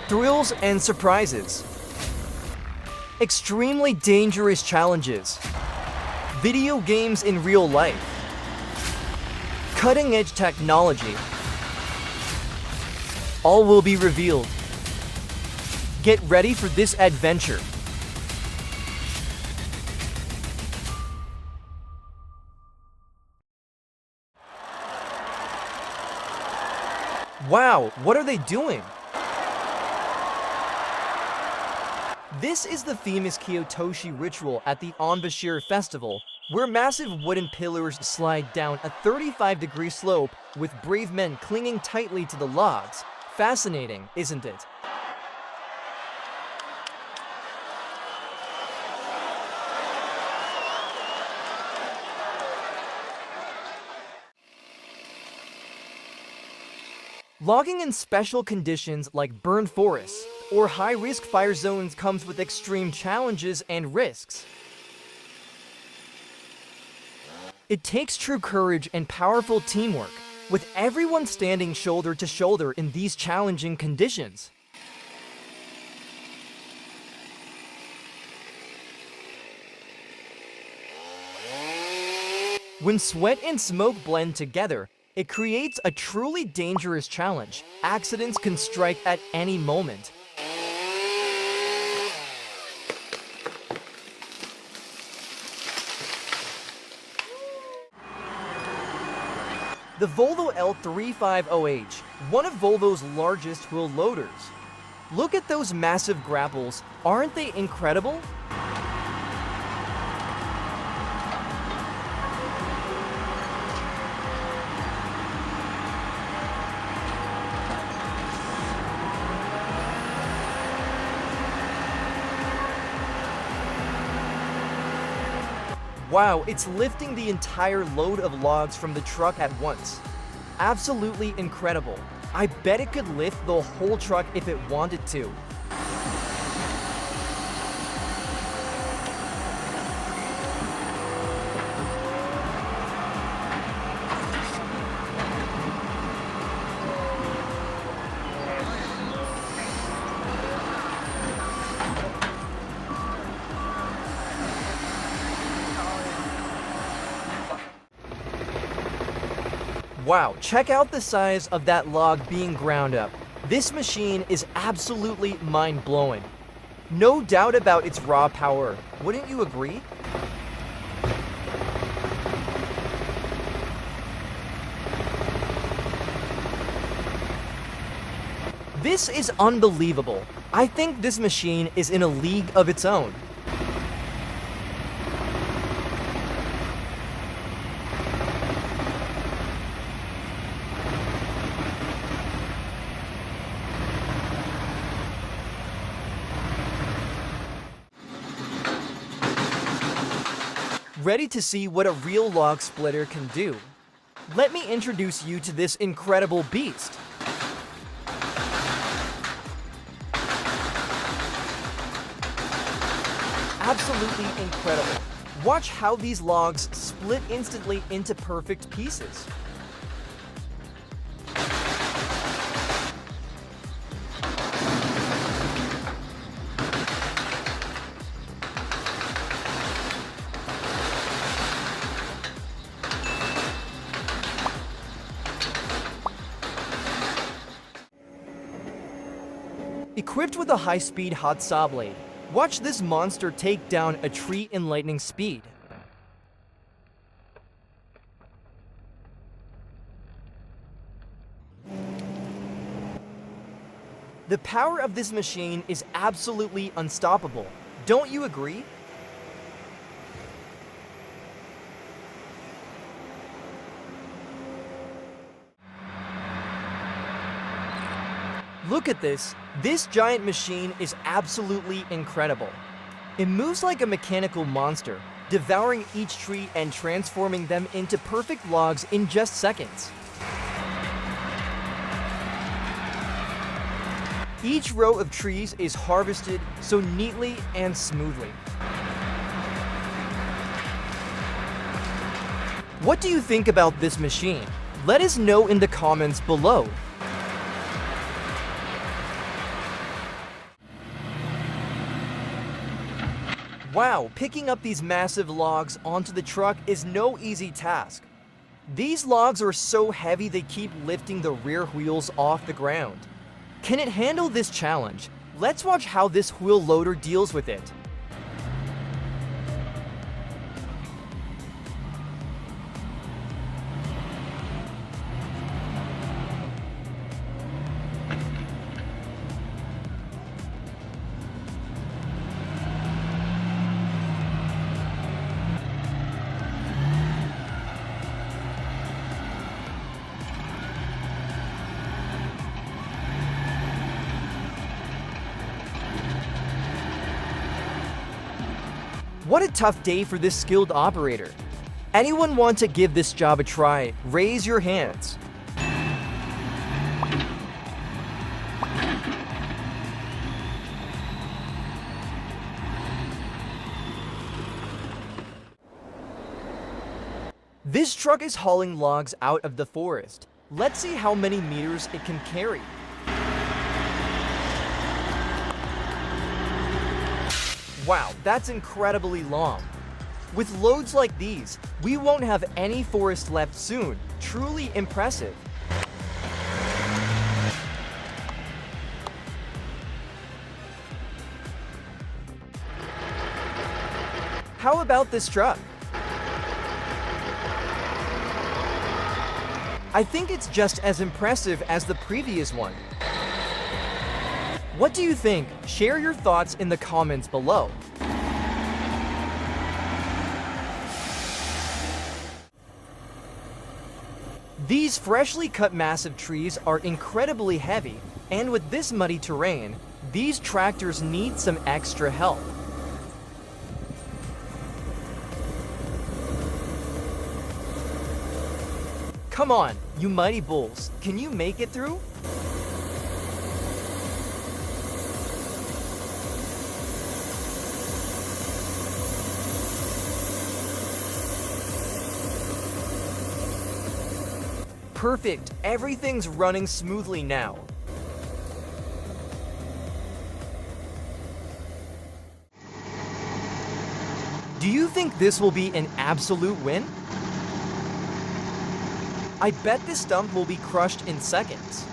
thrills and surprises, extremely dangerous challenges, video games in real life, cutting-edge technology. All will be revealed. Get ready for this adventure. Wow, what are they doing? This is the famous Kyotoshi ritual at the Onbashir Festival, where massive wooden pillars slide down a 35-degree slope with brave men clinging tightly to the logs. Fascinating, isn't it? Logging in special conditions like burned forests or high-risk fire zones comes with extreme challenges and risks. It takes true courage and powerful teamwork, with everyone standing shoulder to shoulder in these challenging conditions. When sweat and smoke blend together, it creates a truly dangerous challenge. Accidents can strike at any moment. The Volvo L350H, one of Volvo's largest wheel loaders. Look at those massive grapples, aren't they incredible? Wow, it's lifting the entire load of logs from the truck at once. Absolutely incredible. I bet it could lift the whole truck if it wanted to. Wow, check out the size of that log being ground up. This machine is absolutely mind-blowing. No doubt about its raw power, wouldn't you agree? This is unbelievable. I think this machine is in a league of its own. Ready to see what a real log splitter can do? Let me introduce you to this incredible beast. Absolutely incredible. Watch how these logs split instantly into perfect pieces. Equipped with a high-speed hot saw blade, watch this monster take down a tree in lightning speed. The power of this machine is absolutely unstoppable. Don't you agree? Look at this. This giant machine is absolutely incredible. It moves like a mechanical monster, devouring each tree and transforming them into perfect logs in just seconds. Each row of trees is harvested so neatly and smoothly. What do you think about this machine? Let us know in the comments below. Wow, picking up these massive logs onto the truck is no easy task. These logs are so heavy they keep lifting the rear wheels off the ground. Can it handle this challenge? Let's watch how this wheel loader deals with it. What a tough day for this skilled operator. Anyone want to give this job a try? Raise your hands. This truck is hauling logs out of the forest. Let's see how many meters it can carry. Wow, that's incredibly long. With loads like these, we won't have any forest left soon. Truly impressive. How about this truck? I think it's just as impressive as the previous one. What do you think? Share your thoughts in the comments below. These freshly cut massive trees are incredibly heavy, and with this muddy terrain, these tractors need some extra help. Come on, you mighty bulls, can you make it through? Perfect, everything's running smoothly now. Do you think this will be an absolute win? I bet this stump will be crushed in seconds.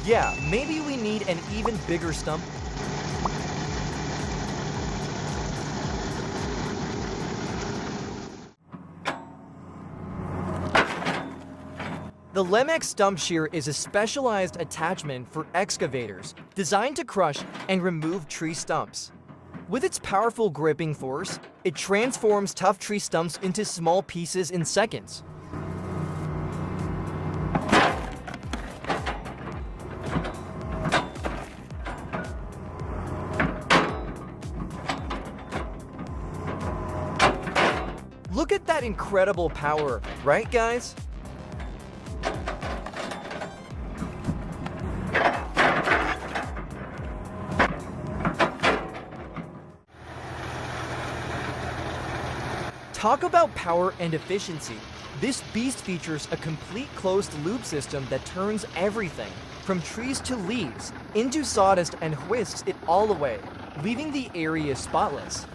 Yeah, maybe we need an even bigger stump. The Lemex stump shear is a specialized attachment for excavators designed to crush and remove tree stumps. With its powerful gripping force, it transforms tough tree stumps into small pieces in seconds. Look at that incredible power, right guys? Talk about power and efficiency. This beast features a complete closed loop system that turns everything, from trees to leaves, into sawdust and whisks it all away, leaving the area spotless.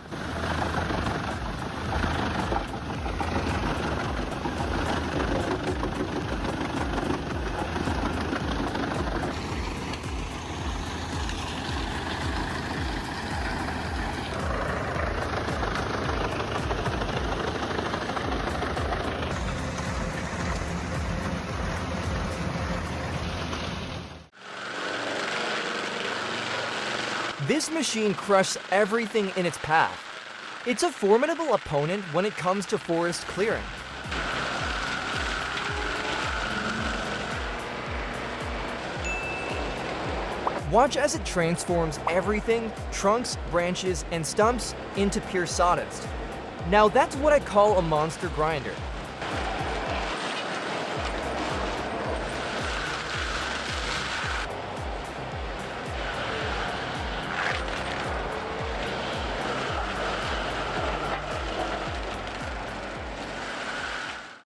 This machine crushes everything in its path. It's a formidable opponent when it comes to forest clearing. Watch as it transforms everything, trunks, branches, and stumps into pure sawdust. Now that's what I call a monster grinder.